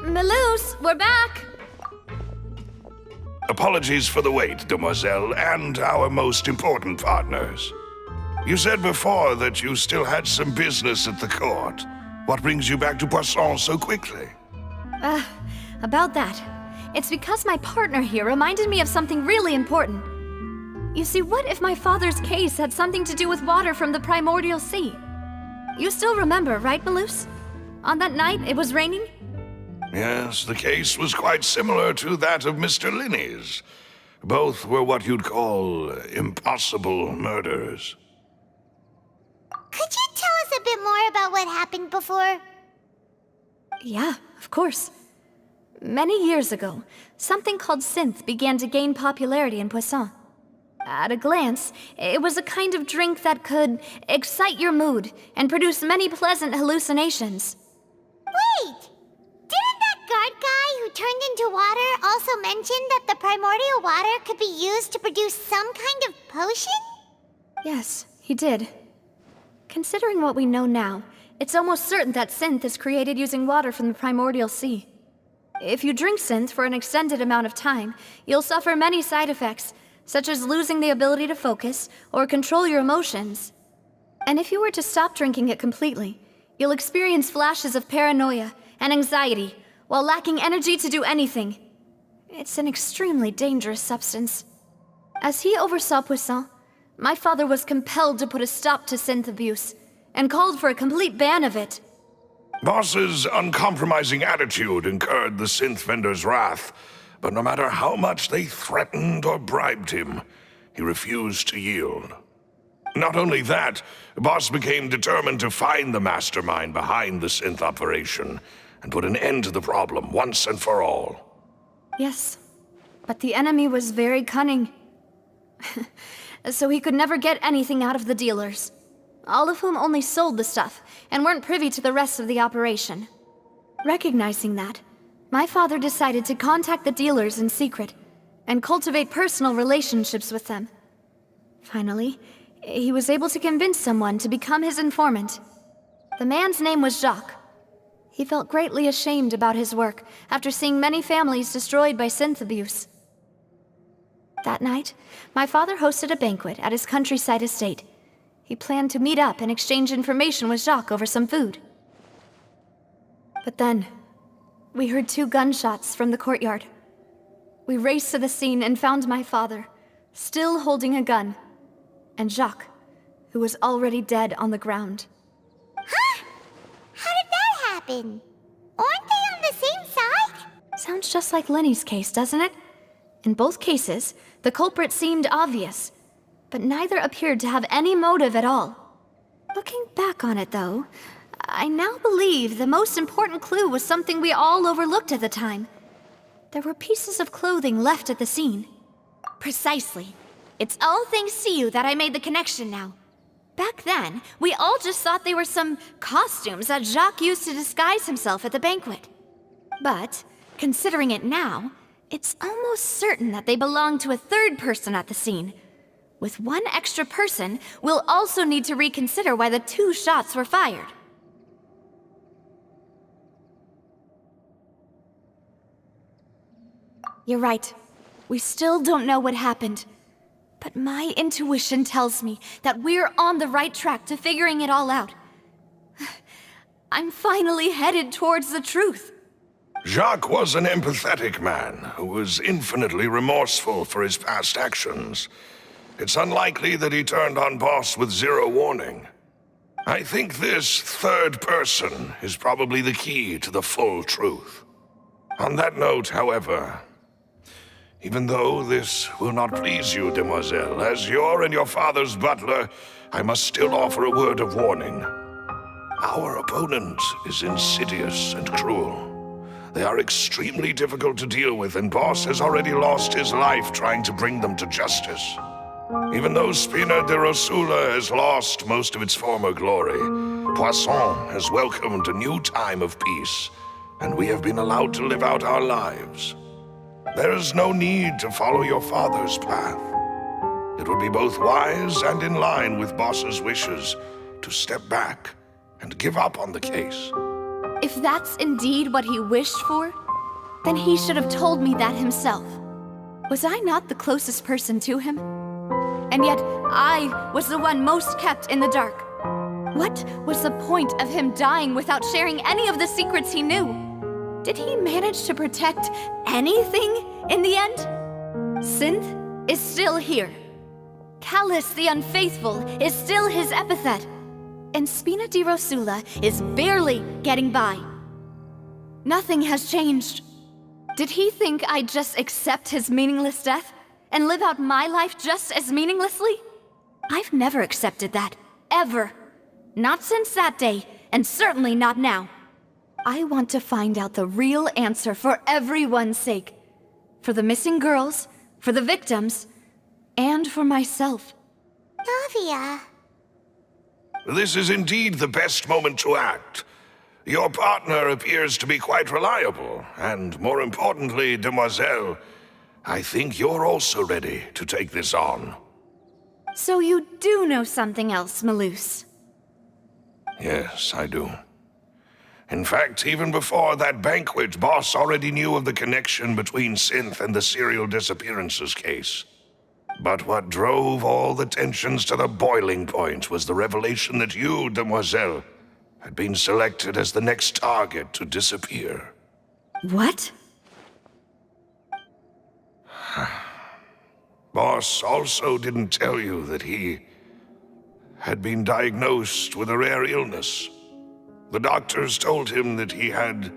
Malouse, we're back! Apologies for the wait, demoiselle, and our most important partners. You said before that you still had some business at the court. What brings you back to Poisson so quickly? About that. It's because my partner here reminded me of something really important. You see, what if my father's case had something to do with water from the primordial sea? You still remember, right, Malouse? On that night, it was raining? Yes, the case was quite similar to that of Mr. Linney's. Both were what you'd call impossible murders. Could you tell us a bit more about what happened before? Yeah, of course. Many years ago, something called synth began to gain popularity in Poisson. At a glance, it was a kind of drink that could excite your mood and produce many pleasant hallucinations. Wait! Didn't that guard guy who turned into water also mention that the primordial water could be used to produce some kind of potion? Yes, he did. Considering what we know now, it's almost certain that synth is created using water from the primordial sea. If you drink synth for an extended amount of time, you'll suffer many side effects, such as losing the ability to focus or control your emotions. And if you were to stop drinking it completely, you'll experience flashes of paranoia and anxiety while lacking energy to do anything. It's an extremely dangerous substance. As he oversaw Poisson, my father was compelled to put a stop to synth abuse and called for a complete ban of it. Boss's uncompromising attitude incurred the synth vendor's wrath, but no matter how much they threatened or bribed him, he refused to yield. Not only that, Boss became determined to find the mastermind behind the synth operation and put an end to the problem once and for all. Yes, but the enemy was very cunning. So he could never get anything out of the dealers, all of whom only sold the stuff and weren't privy to the rest of the operation. Recognizing that, my father decided to contact the dealers in secret and cultivate personal relationships with them. Finally, he was able to convince someone to become his informant. The man's name was Jacques. He felt greatly ashamed about his work after seeing many families destroyed by synth abuse. That night, my father hosted a banquet at his countryside estate. He planned to meet up and exchange information with Jacques over some food. But then, we heard 2 gunshots from the courtyard. We raced to the scene and found my father, still holding a gun, and Jacques, who was already dead on the ground. Huh? How did that happen? Aren't they on the same side? Sounds just like Lenny's case, doesn't it? In both cases, the culprit seemed obvious, but neither appeared to have any motive at all. Looking back on it, though, I now believe the most important clue was something we all overlooked at the time. There were pieces of clothing left at the scene. Precisely. It's all thanks to you that I made the connection now. Back then, we all just thought they were some costumes that Jacques used to disguise himself at the banquet. But, considering it now, it's almost certain that they belong to a third person at the scene. With one extra person, we'll also need to reconsider why the 2 shots were fired. You're right. We still don't know what happened. But my intuition tells me that we're on the right track to figuring it all out. I'm finally headed towards the truth. Jacques was an empathetic man who was infinitely remorseful for his past actions. It's unlikely that he turned on Boss with 0 warning. I think this third person is probably the key to the full truth. On that note, however, even though this will not please you, demoiselle, as your and your father's butler, I must still offer a word of warning. Our opponent is insidious and cruel. They are extremely difficult to deal with, and Boss has already lost his life trying to bring them to justice. Even though Spina de Rosula has lost most of its former glory, Poisson has welcomed a new time of peace, and we have been allowed to live out our lives. There is no need to follow your father's path. It would be both wise and in line with Boss's wishes to step back and give up on the case. If that's indeed what he wished for, then he should have told me that himself. Was I not the closest person to him? And yet, I was the one most kept in the dark. What was the point of him dying without sharing any of the secrets he knew? Did he manage to protect anything in the end? Synth is still here. Callus the Unfaithful is still his epithet. And Spina di Rosula is barely getting by. Nothing has changed. Did he think I'd just accept his meaningless death and live out my life just as meaninglessly? I've never accepted that, ever. Not since that day, and certainly not now. I want to find out the real answer for everyone's sake. For the missing girls, for the victims, and for myself. Navia. This is indeed the best moment to act. Your partner appears to be quite reliable, and more importantly, Demoiselle, I think you're also ready to take this on. So you do know something else, Malus? Yes, I do. In fact, even before that banquet, Boss already knew of the connection between Synth and the serial disappearances case. But what drove all the tensions to the boiling point was the revelation that you, Demoiselle, had been selected as the next target to disappear. What? Boss also didn't tell you that he had been diagnosed with a rare illness. The doctors told him that he had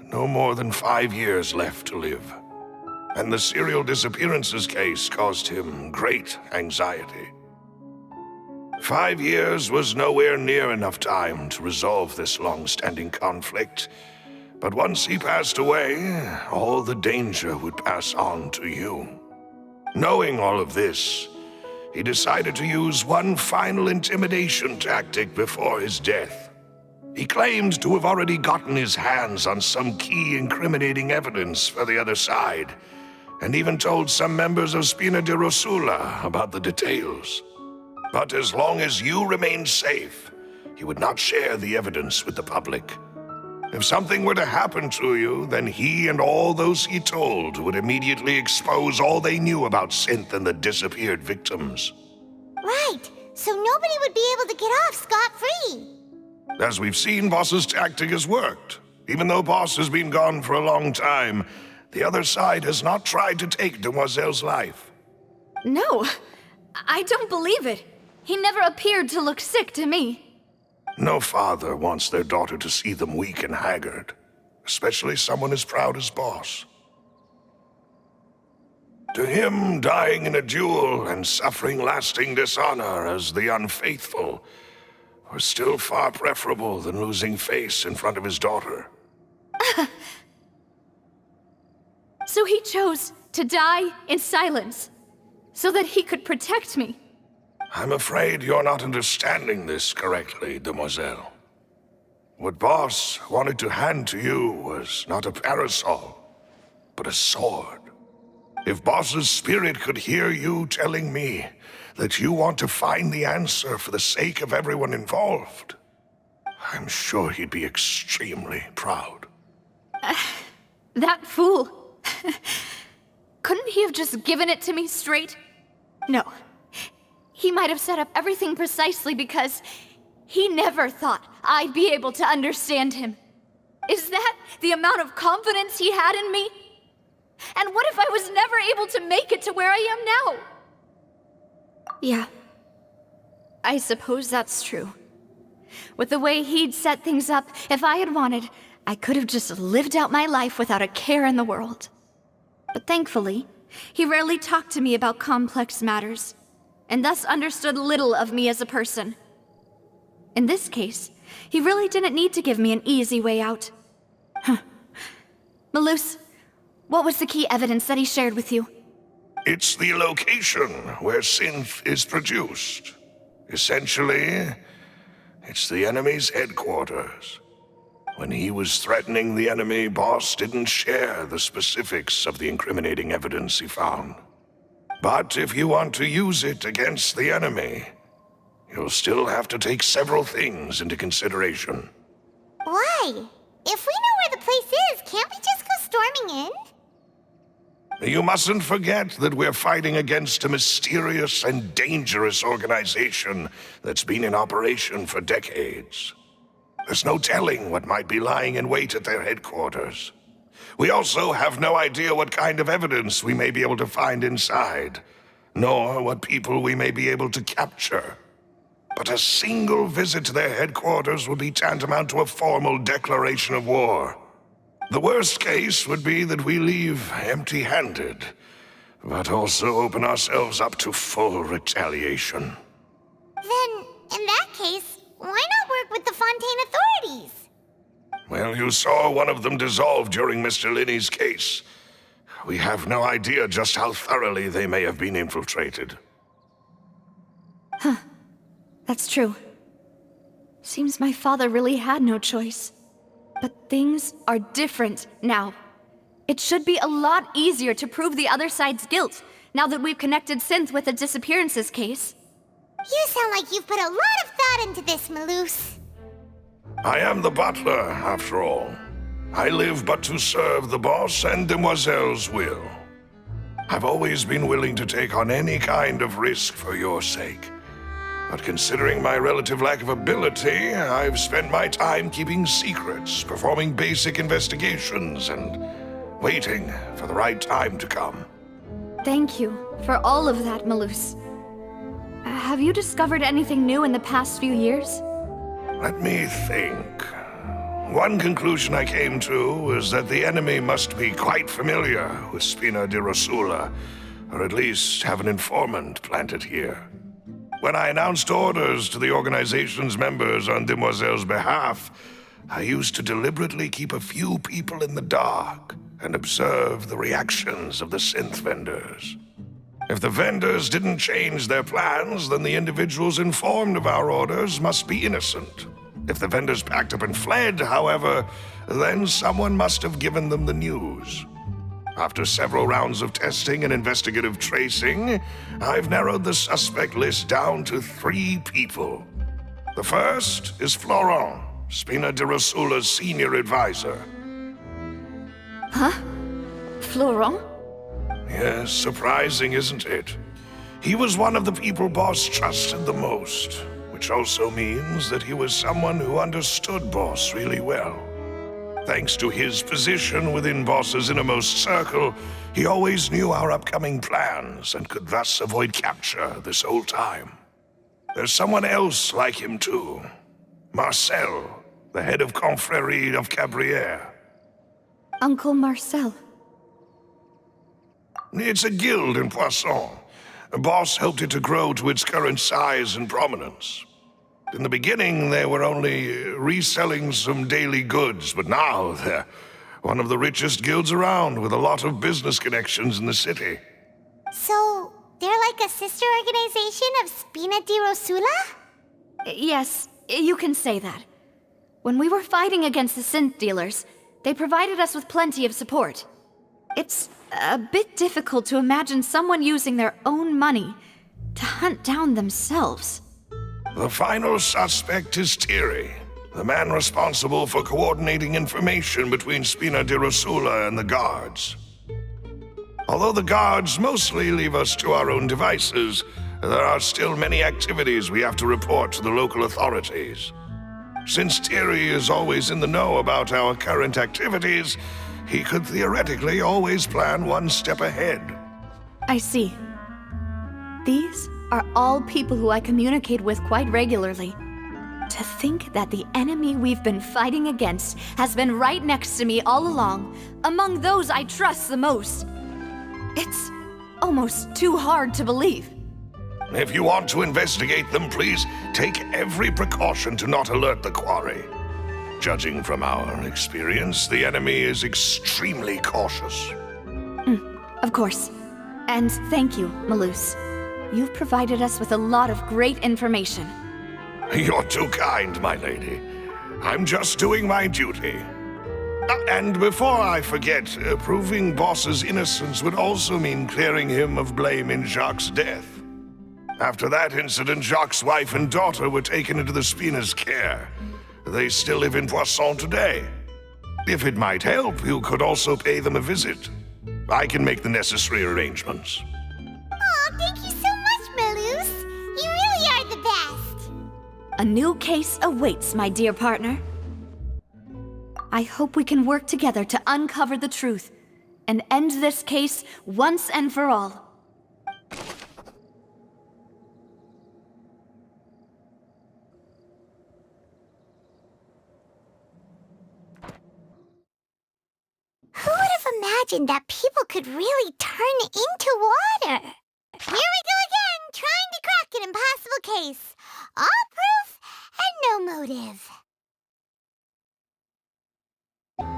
no more than 5 years left to live. And the serial disappearances case caused him great anxiety. 5 years was nowhere near enough time to resolve this long-standing conflict. But once he passed away, all the danger would pass on to you. Knowing all of this, he decided to use one final intimidation tactic before his death. He claimed to have already gotten his hands on some key incriminating evidence for the other side, and even told some members of Spina di Rosula about the details. But as long as you remained safe, he would not share the evidence with the public. If something were to happen to you, then he and all those he told would immediately expose all they knew about Synth and the disappeared victims. Right, so nobody would be able to get off scot-free. As we've seen, Boss's tactic has worked. Even though Boss has been gone for a long time, the other side has not tried to take Demoiselle's life. No, I don't believe it. He never appeared to look sick to me. No father wants their daughter to see them weak and haggard, especially someone as proud as Boss. To him, dying in a duel and suffering lasting dishonor as the Unfaithful was still far preferable than losing face in front of his daughter. So he chose to die in silence, so that he could protect me. I'm afraid you're not understanding this correctly, Demoiselle. What Boss wanted to hand to you was not a parasol, but a sword. If Boss's spirit could hear you telling me that you want to find the answer for the sake of everyone involved, I'm sure he'd be extremely proud. That fool. Couldn't he have just given it to me straight? No. He might have set up everything precisely because he never thought I'd be able to understand him. Is that the amount of confidence he had in me? And what if I was never able to make it to where I am now? Yeah. I suppose that's true. With the way he'd set things up, if I had wanted, I could have just lived out my life without a care in the world. But thankfully, he rarely talked to me about complex matters, and thus understood little of me as a person. In this case, he really didn't need to give me an easy way out. Malus, what was the key evidence that he shared with you? It's the location where Synth is produced. Essentially, it's the enemy's headquarters. When he was threatening the enemy, Boss didn't share the specifics of the incriminating evidence he found. But if you want to use it against the enemy, you'll still have to take several things into consideration. What? why? If we know where the place is, can't we just go storming in? You mustn't forget that we're fighting against a mysterious and dangerous organization that's been in operation for decades. There's no telling what might be lying in wait at their headquarters. We also have no idea what kind of evidence we may be able to find inside, nor what people we may be able to capture. But a single visit to their headquarters would be tantamount to a formal declaration of war. The worst case would be that we leave empty-handed, but also open ourselves up to full retaliation. Then, in that case, why not work with the Fontaine authorities? Well, you saw one of them dissolve during Mr. Linney's case. We have no idea just how thoroughly they may have been infiltrated. That's true. Seems my father really had no choice. But things are different now. It should be a lot easier to prove the other side's guilt, now that we've connected Synth with the disappearances case. You sound like you've put a lot of thought into this, Maloose. I am the butler, after all. I live but to serve the boss and Demoiselle's will. I've always been willing to take on any kind of risk for your sake. But considering my relative lack of ability, I've spent my time keeping secrets, performing basic investigations, and waiting for the right time to come. Thank you for all of that, Maloose. Have you discovered anything new in the past few years? Let me think. One conclusion I came to was that the enemy must be quite familiar with Spina di Rosula, or at least have an informant planted here. When I announced orders to the organization's members on Demoiselle's behalf, I used to deliberately keep a few people in the dark and observe the reactions of the synth vendors. If the vendors didn't change their plans, then the individuals informed of our orders must be innocent. If the vendors packed up and fled, however, then someone must have given them the news. After several rounds of testing and investigative tracing, I've narrowed the suspect list down to 3 people. The first is Florent, Spina di Rosula's senior advisor. Huh? Florent? Yes, surprising, isn't it? He was one of the people Boss trusted the most, which also means that he was someone who understood Boss really well. Thanks to his position within Boss's innermost circle, he always knew our upcoming plans and could thus avoid capture this whole time. There's someone else like him too. Marcel, the head of Confrérie of Cabrières. Uncle Marcel. It's a guild in Poisson. Boss helped it to grow to its current size and prominence. In the beginning, they were only reselling some daily goods, but now they're one of the richest guilds around with a lot of business connections in the city. So, they're like a sister organization of Spina di Rosula? Yes, you can say that. When we were fighting against the synth dealers, they provided us with plenty of support. It's a bit difficult to imagine someone using their own money to hunt down themselves. The final suspect is Thierry, the man responsible for coordinating information between Spina di Rosula and the guards. Although the guards mostly leave us to our own devices, there are still many activities we have to report to the local authorities. Since Thierry is always in the know about our current activities, he could theoretically always plan one step ahead. I see. These are all people who I communicate with quite regularly. To think that the enemy we've been fighting against has been right next to me all along, among those I trust the most. It's almost too hard to believe. If you want to investigate them, please take every precaution to not alert the quarry. Judging from our experience, the enemy is extremely cautious. Of course. And thank you, Maloose. You've provided us with a lot of great information. You're too kind, my lady. I'm just doing my duty. And before I forget, proving Boss's innocence would also mean clearing him of blame in Jacques' death. After that incident, Jacques' wife and daughter were taken into the Spina's care. They still live in Poisson today. If it might help, you could also pay them a visit. I can make the necessary arrangements. Aw, thank you so much, Malus. You really are the best. A new case awaits, my dear partner. I hope we can work together to uncover the truth and end this case once and for all. Who would have imagined that people could really turn into water? Here we go again, trying to crack an impossible case. All proof and no motive.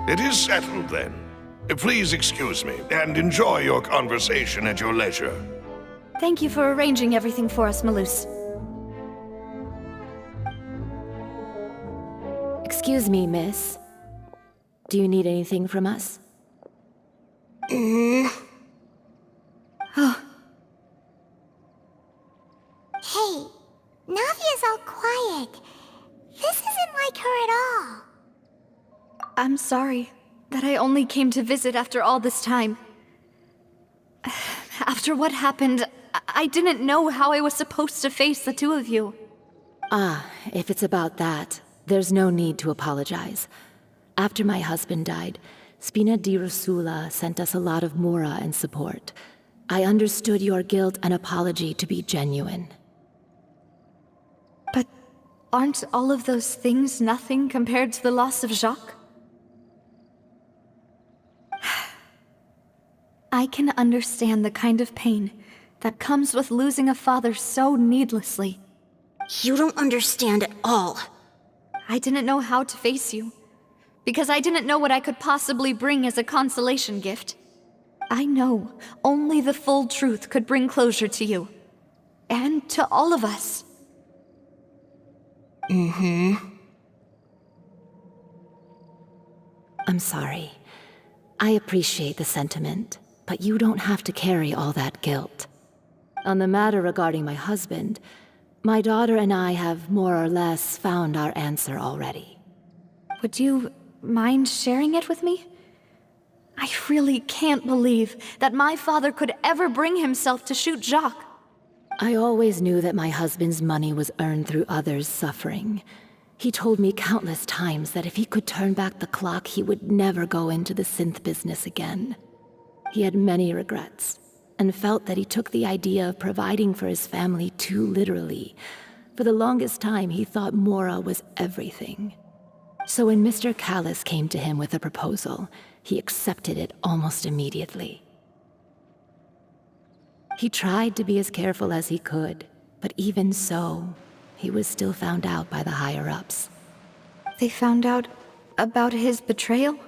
It is settled then. Please excuse me, and enjoy your conversation at your leisure. Thank you for arranging everything for us, Malus. Excuse me, miss. Do you need anything from us? Hey, Navia's all quiet. This isn't like her at all. I'm sorry that I only came to visit after all this time. After what happened, I didn't know how I was supposed to face the two of you. Ah, if it's about that, there's no need to apologize. After my husband died, Spina di Rosula sent us a lot of mora and support. I understood your guilt and apology to be genuine. But aren't all of those things nothing compared to the loss of Jacques? I can understand the kind of pain that comes with losing a father so needlessly. You don't understand at all. I didn't know how to face you, because I didn't know what I could possibly bring as a consolation gift. I know only the full truth could bring closure to you, and to all of us. I'm sorry. I appreciate the sentiment, but you don't have to carry all that guilt. On the matter regarding my husband, my daughter and I have more or less found our answer already. Would you mind sharing it with me? I really can't believe that my father could ever bring himself to shoot Jacques. I always knew that my husband's money was earned through others' suffering. He told me countless times that if he could turn back the clock, he would never go into the synth business again. He had many regrets, and felt that he took the idea of providing for his family too literally. For the longest time, he thought Mora was everything. So when Mr. Callis came to him with a proposal, he accepted it almost immediately. He tried to be as careful as he could, but even so, he was still found out by the higher-ups. They found out about his betrayal?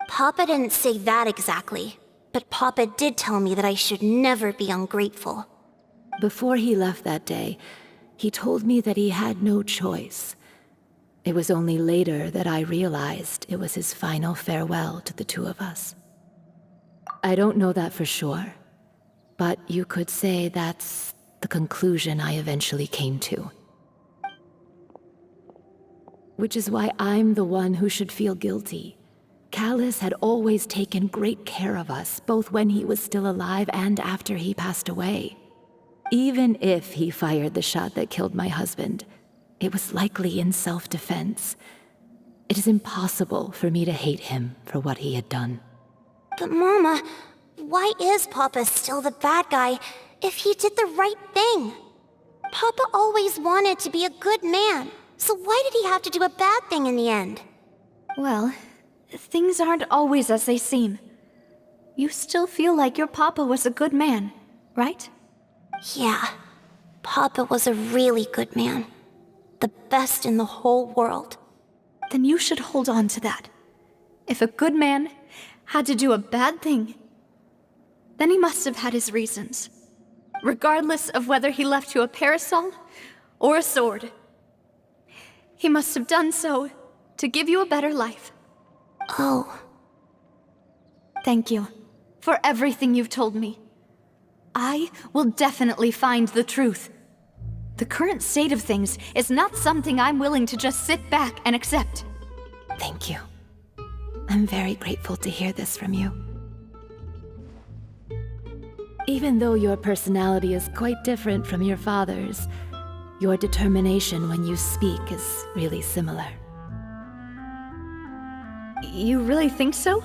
Papa didn't say that exactly, but Papa did tell me that I should never be ungrateful. Before he left that day, he told me that he had no choice. It was only later that I realized it was his final farewell to the two of us. I don't know that for sure, but you could say that's the conclusion I eventually came to. Which is why I'm the one who should feel guilty. Callis had always taken great care of us, both when he was still alive and after he passed away. Even if he fired the shot that killed my husband, it was likely in self-defense. It is impossible for me to hate him for what he had done. But Mama, why is Papa still the bad guy if he did the right thing? Papa always wanted to be a good man, so why did he have to do a bad thing in the end? Well, things aren't always as they seem. You still feel like your papa was a good man, right? Yeah, Papa was a really good man. The best in the whole world. Then you should hold on to that. If a good man had to do a bad thing, then he must have had his reasons. Regardless of whether he left you a parasol or a sword. He must have done so to give you a better life. Oh. Thank you for everything you've told me. I will definitely find the truth. The current state of things is not something I'm willing to just sit back and accept. Thank you. I'm very grateful to hear this from you. Even though your personality is quite different from your father's, your determination when you speak is really similar. You really think so?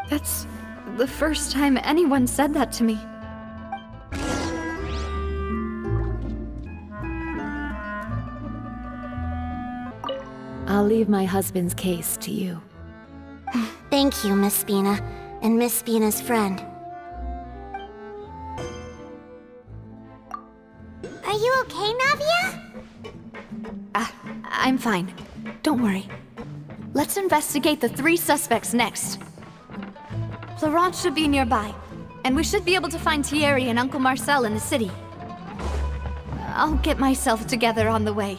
That's the first time anyone said that to me. I'll leave my husband's case to you. Thank you, Miss Spina, and Miss Spina's friend. Are you okay, Navia? I'm fine. Don't worry. Let's investigate the 3 suspects next. Florence should be nearby, and we should be able to find Thierry and Uncle Marcel in the city. I'll get myself together on the way,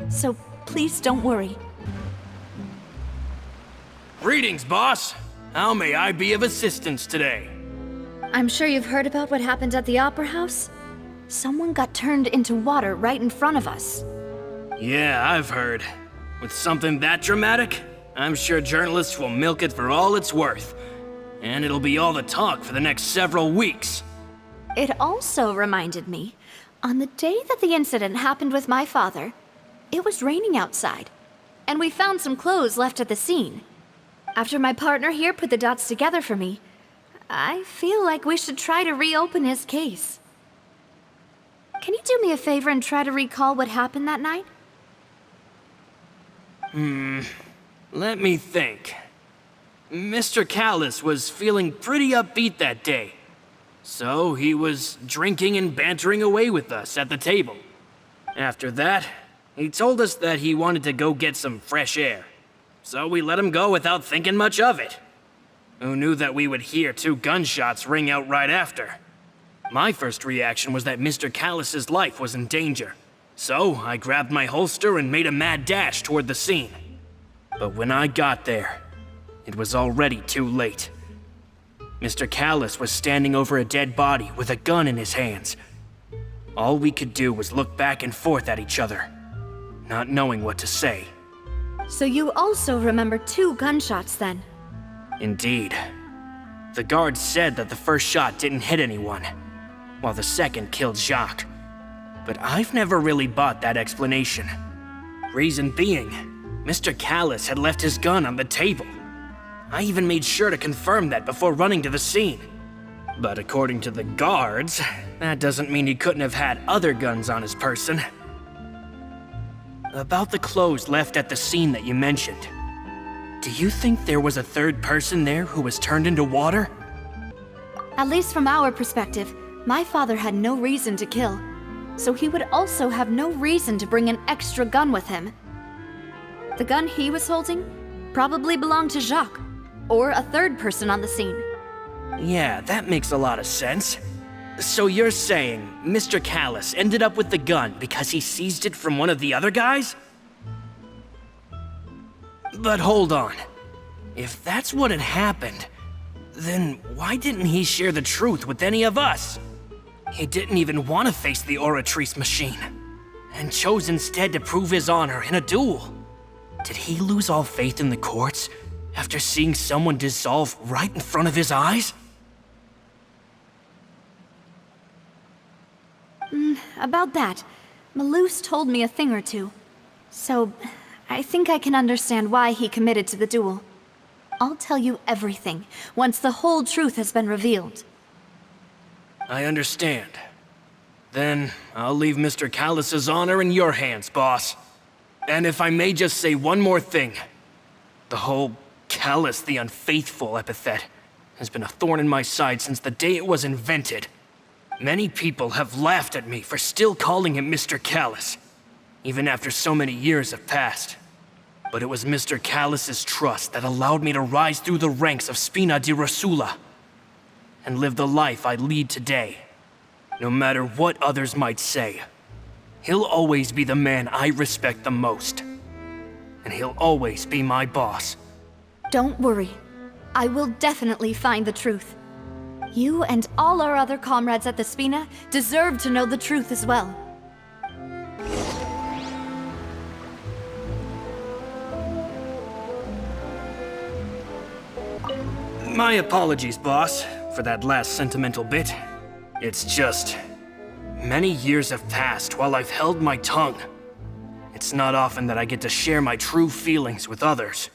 so please don't worry. Greetings, boss. How may I be of assistance today? I'm sure you've heard about what happened at the Opera House. Someone got turned into water right in front of us. Yeah, I've heard. With something that dramatic, I'm sure journalists will milk it for all it's worth. And it'll be all the talk for the next several weeks. It also reminded me, on the day that the incident happened with my father, it was raining outside, and we found some clothes left at the scene. After my partner here put the dots together for me, I feel like we should try to reopen his case. Can you do me a favor and try to recall what happened that night? Let me think. Mr. Callis was feeling pretty upbeat that day. So he was drinking and bantering away with us at the table. After that, he told us that he wanted to go get some fresh air. So we let him go without thinking much of it. Who knew that we would hear 2 gunshots ring out right after? My first reaction was that Mr. Callis's life was in danger. So I grabbed my holster and made a mad dash toward the scene. But when I got there, it was already too late. Mr. Callis was standing over a dead body with a gun in his hands. All we could do was look back and forth at each other, not knowing what to say. So you also remember 2 gunshots then? Indeed. The guard said that the first shot didn't hit anyone, while the second killed Jacques. But I've never really bought that explanation. Reason being, Mr. Callis had left his gun on the table. I even made sure to confirm that before running to the scene. But according to the guards, that doesn't mean he couldn't have had other guns on his person. About the clothes left at the scene that you mentioned, do you think there was a 3rd person there who was turned into water? At least from our perspective, my father had no reason to kill, so he would also have no reason to bring an extra gun with him. The gun he was holding probably belonged to Jacques, or a 3rd person on the scene. Yeah, that makes a lot of sense. So you're saying Mr. Callis ended up with the gun because he seized it from one of the other guys? But hold on. If that's what had happened, then why didn't he share the truth with any of us? He didn't even want to face the Oratrice machine, and chose instead to prove his honor in a duel. Did he lose all faith in the courts after seeing someone dissolve right in front of his eyes? About that, Malouse told me a thing or two. So, I think I can understand why he committed to the duel. I'll tell you everything, once the whole truth has been revealed. I understand. Then, I'll leave Mr. Callis's honor in your hands, boss. And if I may just say one more thing. The whole Callis the Unfaithful epithet has been a thorn in my side since the day it was invented. Many people have laughed at me for still calling him Mr. Callis, even after so many years have passed. But it was Mr. Callis's trust that allowed me to rise through the ranks of Spina di Rosula and live the life I lead today. No matter what others might say, he'll always be the man I respect the most. And he'll always be my boss. Don't worry. I will definitely find the truth. You and all our other comrades at the Spina deserve to know the truth as well. My apologies, boss, for that last sentimental bit. It's just... many years have passed while I've held my tongue. It's not often that I get to share my true feelings with others.